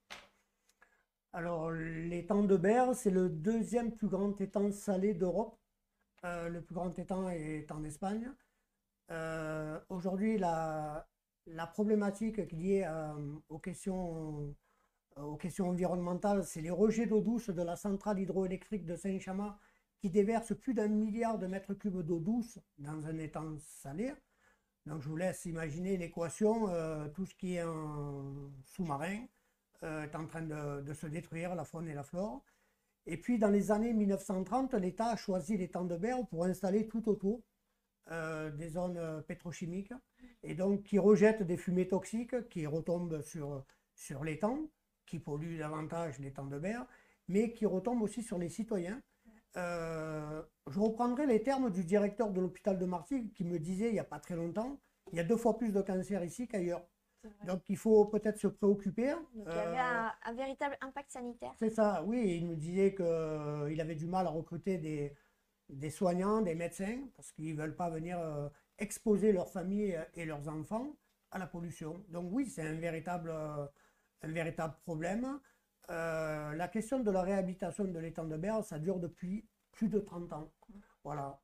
Alors, l'étang de Berre, c'est le deuxième plus grand étang salé d'Europe. Le plus grand étang est en Espagne. Aujourd'hui, la problématique liée aux questions environnementales, c'est les rejets d'eau douce de la centrale hydroélectrique de Saint-Chamas qui déverse plus d'1 milliard de mètres cubes d'eau douce dans un étang salé. Donc je vous laisse imaginer l'équation, tout ce qui est en sous-marin est en train de se détruire, la faune et la flore. Et puis dans les années 1930, l'État a choisi l'étang de Berre pour installer tout autour des zones pétrochimiques et donc qui rejettent des fumées toxiques qui retombent sur l'étang, qui polluent davantage l'étang de Berre, mais qui retombent aussi sur les citoyens. Je reprendrai les termes du directeur de l'hôpital de Martigues qui me disait il n'y a pas très longtemps, il y a 2 fois plus de cancers ici qu'ailleurs. Donc il faut peut-être se préoccuper. Donc il y avait un véritable impact sanitaire. C'est ça, oui, il nous disait qu'il avait du mal à recruter des soignants, des médecins, parce qu'ils ne veulent pas venir exposer leurs familles et leurs enfants à la pollution. Donc oui, c'est un véritable problème. La question de la réhabilitation de l'étang de Berre, ça dure depuis plus de 30 ans. Voilà.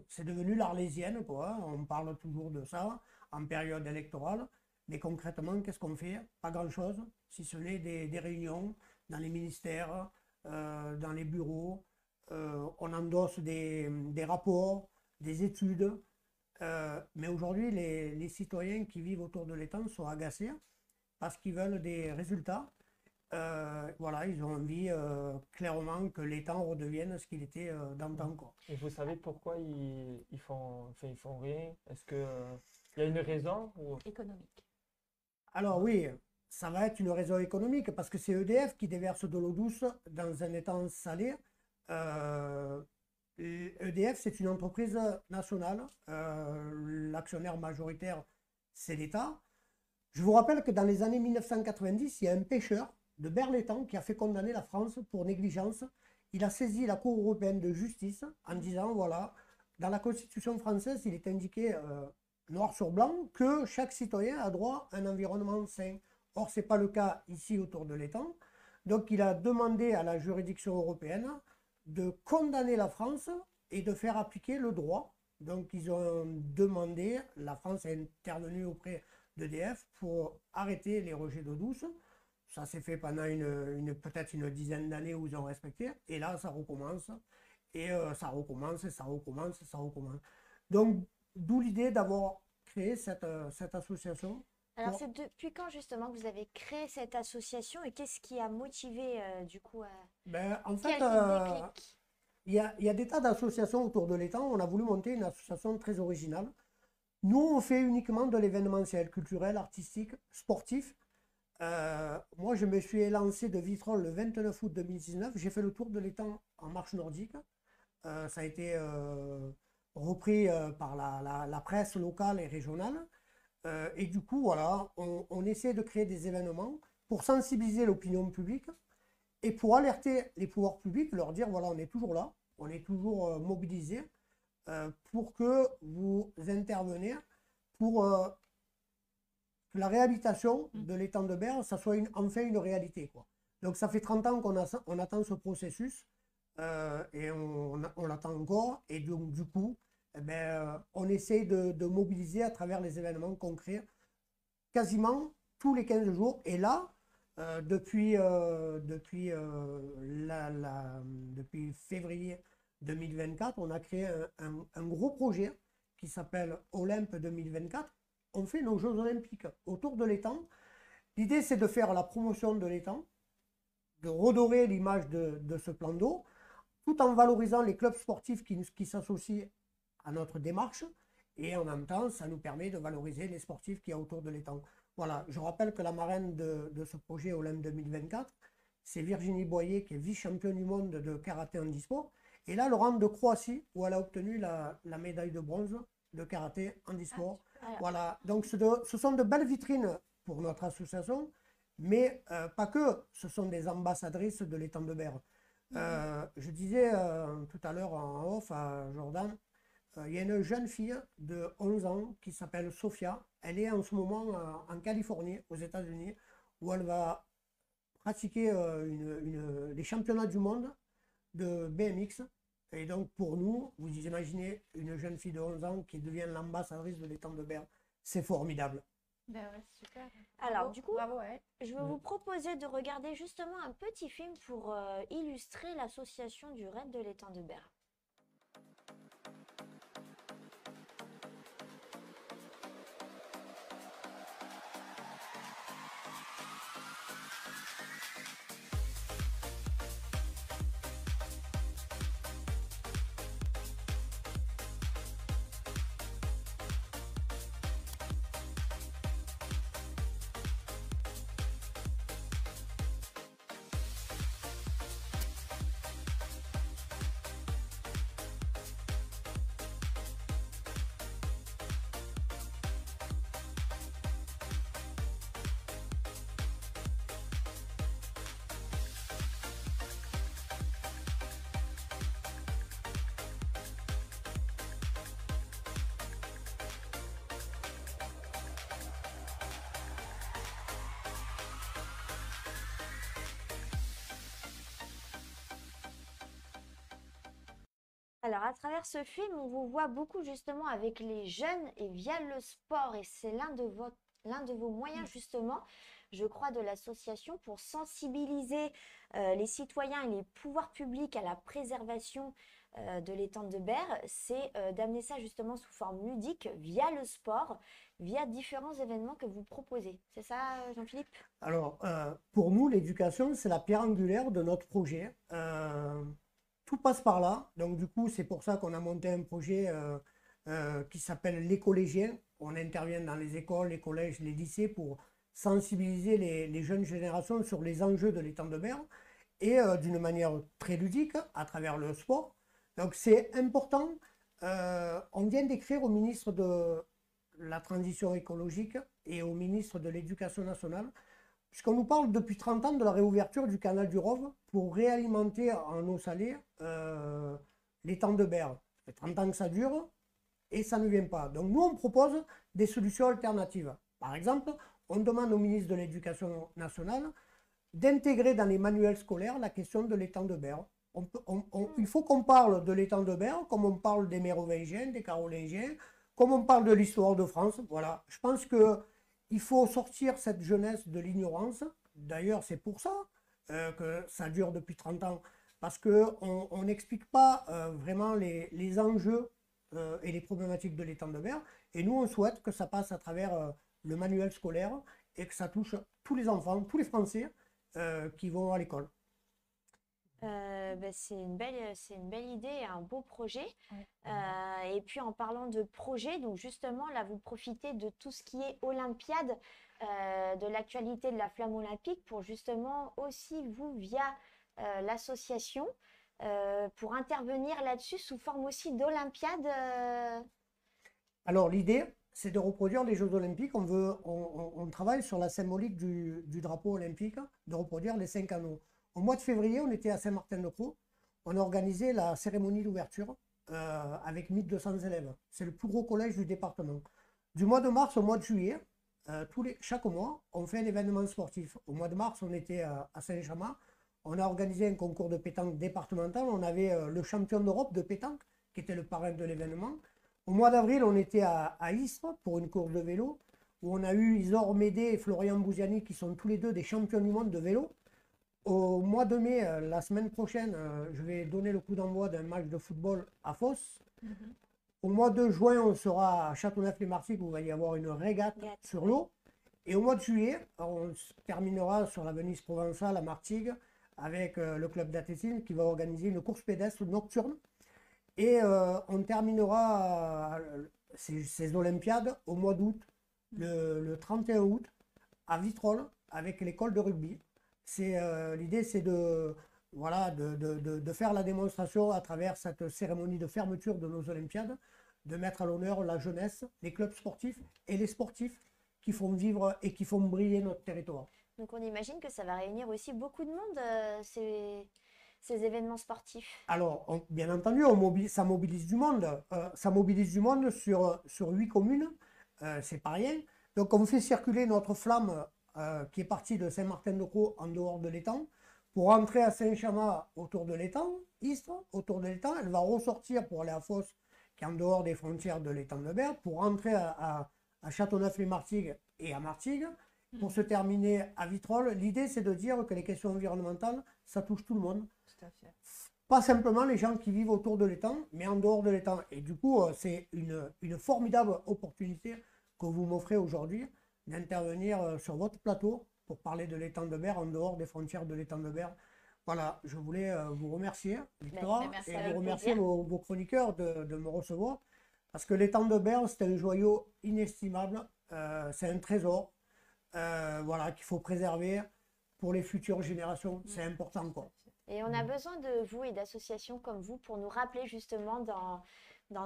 C'est devenu l'Arlésienne, quoi. On parle toujours de ça en période électorale. Mais concrètement, qu'est-ce qu'on fait? Pas grand-chose, si ce n'est des réunions dans les ministères, dans les bureaux. On endosse des rapports, des études. Mais aujourd'hui, les citoyens qui vivent autour de l'étang sont agacés parce qu'ils veulent des résultats. Voilà, ils ont envie clairement que l'étang redevienne ce qu'il était d'antan, quoi. Et vous savez pourquoi ils font rien? Est-ce que il y a une raison ou... Économique. Alors oui, ça va être une raison économique parce que c'est EDF qui déverse de l'eau douce dans un étang salé. EDF, c'est une entreprise nationale. L'actionnaire majoritaire, c'est l'État. Je vous rappelle que dans les années 1990, il y a un pêcheur de Berre-l'Étang qui a fait condamner la France pour négligence. Il a saisi la Cour européenne de justice en disant, voilà, dans la Constitution française, il est indiqué noir sur blanc que chaque citoyen a droit à un environnement sain. Or, ce n'est pas le cas ici autour de l'étang. Donc, il a demandé à la juridiction européenne de condamner la France et de faire appliquer le droit. Donc, ils ont demandé, la France est intervenue auprès d'EDF pour arrêter les rejets d'eau douce. Ça s'est fait pendant peut-être une dizaine d'années où ils ont respecté. Et là, ça recommence. Et ça recommence, et ça recommence, et ça recommence. Donc, d'où l'idée d'avoir créé cette association. Alors, c'est depuis quand justement que vous avez créé cette association et qu'est-ce qui a motivé du coup En fait, quel déclic? il y a des tas d'associations autour de l'étang. On a voulu monter une association très originale. Nous, on fait uniquement de l'événementiel, culturel, artistique, sportif. Moi, je me suis lancé de Vitrolles le 29 août 2019. J'ai fait le tour de l'étang en marche nordique. Ça a été repris par la presse locale et régionale. Et du coup, voilà, on essaie de créer des événements pour sensibiliser l'opinion publique et pour alerter les pouvoirs publics, leur dire, voilà, on est toujours là, on est toujours mobilisés pour que vous interveniez pour que la réhabilitation de l'étang de Berre, ça soit enfin une réalité, quoi. Donc ça fait 30 ans qu'on attend ce processus et on l'attend encore. Et donc du coup, on essaie de mobiliser à travers les événements concrets quasiment tous les 15 jours. Et là, depuis février 2024, on a créé un gros projet qui s'appelle Olympe 2024. On fait nos Jeux Olympiques autour de l'étang. L'idée, c'est de faire la promotion de l'étang, de redorer l'image de ce plan d'eau, tout en valorisant les clubs sportifs qui s'associent à notre démarche. Et en même temps, ça nous permet de valoriser les sportifs qu'il y a autour de l'étang. Voilà, je rappelle que la marraine de ce projet Olympe 2024, c'est Virginie Boyer, qui est vice-championne du monde de karaté handisport. Et là, elle rentre de Croatie, où elle a obtenu la médaille de bronze de karaté handisport. Voilà, donc ce sont de belles vitrines pour notre association, mais pas que, ce sont des ambassadrices de l'étang de Berre. Je disais tout à l'heure en off à Jordan, il y a une jeune fille de 11 ans qui s'appelle Sophia. Elle est en ce moment en Californie, aux États-Unis, où elle va pratiquer les championnats du monde de BMX. Et donc pour nous, vous imaginez une jeune fille de 11 ans qui devient l'ambassadrice de l'étang de Berre. C'est formidable. Ben ouais, super. Alors du coup, bravo, ouais. je vais vous proposer de regarder justement un petit film pour illustrer l'association du raid de l'étang de Berre. Alors, à travers ce film, on vous voit beaucoup justement avec les jeunes et via le sport. Et c'est l'un de vos moyens justement, je crois, de l'association pour sensibiliser les citoyens et les pouvoirs publics à la préservation de l'étang de Berre. C'est d'amener ça justement sous forme ludique via le sport, via différents événements que vous proposez. C'est ça, Jean-Philippe? Alors, pour nous, l'éducation, c'est la pierre angulaire de notre projet. Tout passe par là, donc du coup c'est pour ça qu'on a monté un projet qui s'appelle Les Collégiens. On intervient dans les écoles, les collèges, les lycées pour sensibiliser les jeunes générations sur les enjeux de l'étang de Berre et d'une manière très ludique à travers le sport. Donc c'est important. On vient d'écrire au ministre de la Transition écologique et au ministre de l'Éducation nationale, puisqu'on nous parle depuis 30 ans de la réouverture du canal du Rove pour réalimenter en eau salée l'étang de Berre. Ça fait 30 ans que ça dure et ça ne vient pas. Donc nous, on propose des solutions alternatives. Par exemple, on demande au ministre de l'Éducation nationale d'intégrer dans les manuels scolaires la question de l'étang de Berre. Il faut qu'on parle de l'étang de Berre comme on parle des Mérovingiens, des Carolingiens, comme on parle de l'histoire de France. Voilà, je pense qu'il faut sortir cette jeunesse de l'ignorance. D'ailleurs, c'est pour ça que ça dure depuis 30 ans. parce qu'on n'explique pas vraiment les enjeux et les problématiques de l'étang de berre. Et nous, on souhaite que ça passe à travers le manuel scolaire et que ça touche tous les enfants, tous les Français qui vont à l'école. C'est une belle idée et un beau projet. Ouais. Et puis en parlant de projet, donc justement là vous profitez de tout ce qui est Olympiade, de l'actualité de la flamme olympique pour justement aussi vous via l'association pour intervenir là-dessus sous forme aussi d'Olympiade. Alors l'idée, c'est de reproduire les Jeux Olympiques. On travaille sur la symbolique du drapeau olympique, de reproduire les 5 anneaux. Au mois de février, on était à Saint-Martin-de-Crau. On a organisé la cérémonie d'ouverture avec 1200 élèves. C'est le plus gros collège du département. Du mois de mars au mois de juillet, chaque mois, on fait un événement sportif. Au mois de mars, on était à Saint-Chamond. On a organisé un concours de pétanque départemental. On avait le champion d'Europe de pétanque, qui était le parrain de l'événement. Au mois d'avril, on était à Istres pour une course de vélo, où on a eu Isor Médé et Florian Bouziani, qui sont tous les deux des champions du monde de vélo. Au mois de mai, la semaine prochaine, je vais donner le coup d'envoi d'un match de football à Fos. Au mois de juin, on sera à Châteauneuf-les-Martigues où il va y avoir une régate sur l'eau. Et au mois de juillet, on terminera sur la Venise provençale à Martigues avec le club d'athlétisme qui va organiser une course pédestre nocturne. Et on terminera ces Olympiades au mois d'août, le 31 août, à Vitrolles avec l'école de rugby. L'idée, c'est de faire la démonstration à travers cette cérémonie de fermeture de nos Olympiades, de mettre à l'honneur la jeunesse, les clubs sportifs et les sportifs qui font vivre et qui font briller notre territoire. Donc on imagine que ça va réunir aussi beaucoup de monde, ces événements sportifs. Alors, bien entendu, ça mobilise du monde. Ça mobilise du monde sur 8 communes, c'est pas rien. Donc on fait circuler notre flamme qui est partie de Saint-Martin-de-Crau en dehors de l'étang, pour rentrer à Saint-Chamond autour de l'étang, Istres autour de l'étang. Elle va ressortir pour aller à Fos, qui est en dehors des frontières de l'étang de berre, pour rentrer à Châteauneuf-les-Martigues et à Martigues, pour se terminer à Vitrolles. L'idée, c'est de dire que les questions environnementales, ça touche tout le monde. Tout à fait. Pas simplement les gens qui vivent autour de l'étang, mais en dehors de l'étang. Et du coup, c'est une formidable opportunité que vous m'offrez aujourd'hui d'intervenir sur votre plateau pour parler de l'étang de berre en dehors des frontières de l'étang de berre. Voilà, je voulais vous remercier, Victoire, et vous remercier vos chroniqueurs de me recevoir, parce que l'étang de berre, c'est un joyau inestimable, c'est un trésor, qu'il faut préserver pour les futures générations, c'est important, quoi. Et on a besoin de vous et d'associations comme vous pour nous rappeler justement dans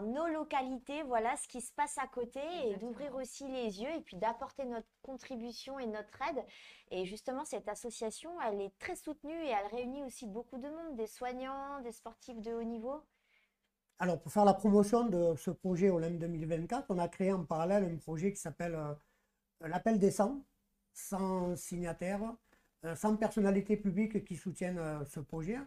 nos localités, voilà ce qui se passe à côté et d'ouvrir aussi les yeux et puis d'apporter notre contribution et notre aide. Et justement, cette association, elle est très soutenue et elle réunit aussi beaucoup de monde, des soignants, des sportifs de haut niveau. Alors, pour faire la promotion de ce projet Olympe 2024, on a créé en parallèle un projet qui s'appelle l'Appel des 100 signataires, 100 personnalités publiques qui soutiennent ce projet.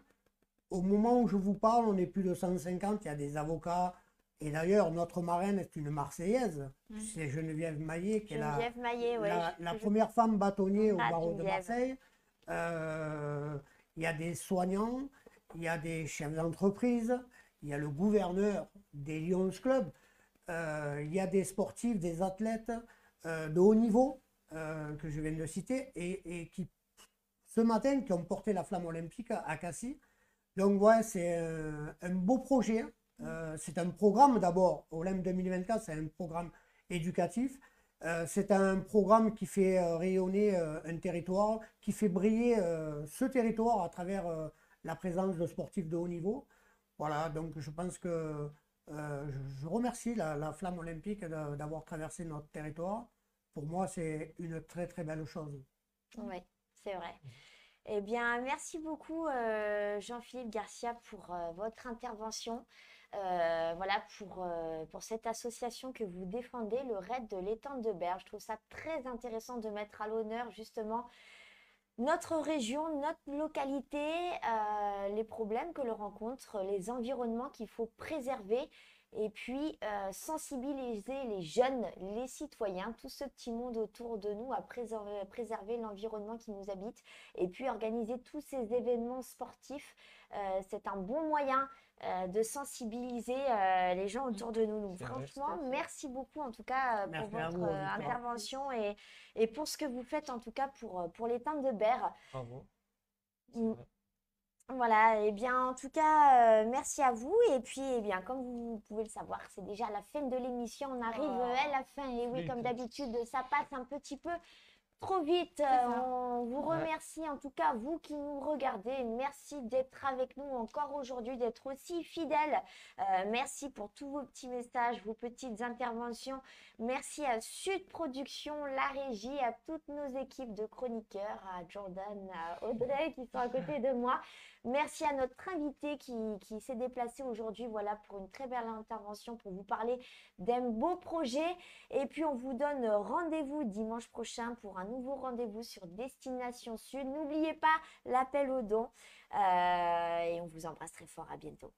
Au moment où je vous parle, on est plus de 150, il y a des avocats. Et d'ailleurs, notre marraine est une Marseillaise, c'est Geneviève Maillet, qui est la première femme bâtonnier au barreau de Marseille. Il y a des soignants, il y a des chefs d'entreprise, il y a le gouverneur des Lions Club, il y a des sportifs, des athlètes de haut niveau que je viens de citer et qui, ce matin, qui ont porté la flamme olympique à Cassis. Donc ouais, c'est un beau projet. C'est un programme d'abord, Olympe 2024, c'est un programme éducatif. C'est un programme qui fait rayonner un territoire, qui fait briller ce territoire à travers la présence de sportifs de haut niveau. Voilà, donc je pense que je remercie la flamme olympique d'avoir traversé notre territoire. Pour moi, c'est une très très belle chose. Oui, c'est vrai. Eh bien, merci beaucoup Jean-Philippe Garcia pour votre intervention. Pour cette association que vous défendez, le RAID de l'étang de berre. Je trouve ça très intéressant de mettre à l'honneur justement notre région, notre localité, les problèmes que l'on rencontre, les environnements qu'il faut préserver et puis sensibiliser les jeunes, les citoyens, tout ce petit monde autour de nous à préserver l'environnement qui nous habite, et puis organiser tous ces événements sportifs. C'est un bon moyen de sensibiliser les gens autour de nous. Donc, C'est vrai. franchement, merci beaucoup en tout cas pour Merci à votre vous, Victoire. intervention et pour ce que vous faites en tout cas pour les teintes de Berre. Bravo. C'est Mm. vrai. Voilà, et bien en tout cas, merci à vous. Et puis, eh bien, comme vous pouvez le savoir, c'est déjà la fin de l'émission. On arrive à la fin. Et oui, comme Vite. d'habitude, ça passe un petit peu trop vite. ça. On vous Ouais. remercie, en tout cas, vous qui nous regardez. Merci d'être avec nous encore aujourd'hui, d'être aussi fidèles. Merci pour tous vos petits messages, vos petites interventions. Merci à Sud Production, la régie, à toutes nos équipes de chroniqueurs, à Jordan, à Audrey qui sont à côté de moi. Merci à notre invité qui s'est déplacé aujourd'hui, voilà, pour une très belle intervention, pour vous parler d'un beau projet. Et puis, on vous donne rendez-vous dimanche prochain pour un nouveau rendez-vous sur Destination Sud. N'oubliez pas l'appel aux dons et on vous embrasse très fort. À bientôt.